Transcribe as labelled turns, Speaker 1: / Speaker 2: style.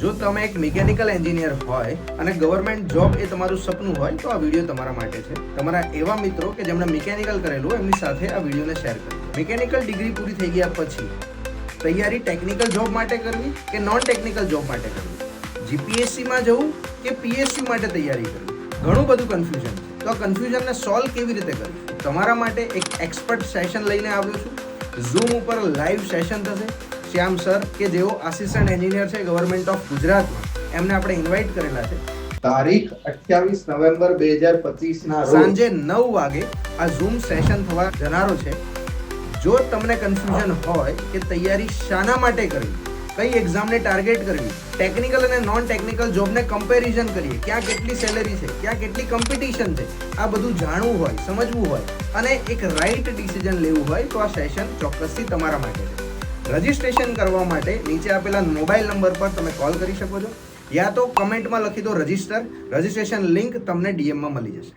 Speaker 1: જો તમે એક મિકેનિકલ એન્જિનિયર હોય અને ગવર્મેન્ટ જોબ એ તમારું સપનું હોય તો આ વિડીયો તમારા માટે છે. તમારા એવા મિત્રો કે જેમણે મિકેનિકલ કરેલું એમની સાથે આ વિડીયોને શેર કરો. મિકેનિકલ ડિગ્રી પૂરી થઈ ગયા પછી તૈયારી ટેકનિકલ જોબ માટે કરવી કે નોન ટેકનિકલ જોબ માટે કરવી, જીપીએસસીમાં જવું કે પીએસયુ માટે તૈયારી કરવી, ઘણું બધું કન્ફ્યુઝન છે. તો આ કન્ફ્યુઝનને સોલ્વ કેવી રીતે કરવી, તમારા માટે એક એક્સપર્ટ સેશન લઈને આવ્યો છું. ઝૂમ ઉપર લાઈવ સેશન થશે. શ્યામ સર કે જેઓ આસિસ્ટન્ટ એન્જિનિયર છે ગવર્મેન્ટ ઓફ ગુજરાતમાં, એમને આપણે ઇન્વાઇટ કરેલા છે. તારીખ 28 નવેમ્બર 2025 ના સાંજે 9 વાગે આ ઝૂમ સેશન થવા જનારો છે. જો તમને કન્ફ્યુઝન હોય કે તૈયારી શાના માટે કરવી, કઈ એક્ઝામને ટાર્ગેટ કરવી, ટેકનિકલ અને નોન ટેકનિકલ જોબને કમ્પેરિઝન કરીએ, ક્યાં કેટલી સેલેરી છે, ક્યાં કેટલી કોમ્પિટિશન છે, આ બધું જાણવું હોય, સમજવું હોય અને એક રાઈટ ડિસિઝન લેવું હોય તો આ સેશન ચોક્કસથી તમારા માટે છે. રજિસ્ટ્રેશન કરવા માટે નીચે આપેલા મોબાઈલ નંબર પર તમે કોલ કરી શકો છો યા તો કમેન્ટમાં લખી દો રજિસ્ટ્રેશન લિંક તમને ડીએમમાં મળી જશે.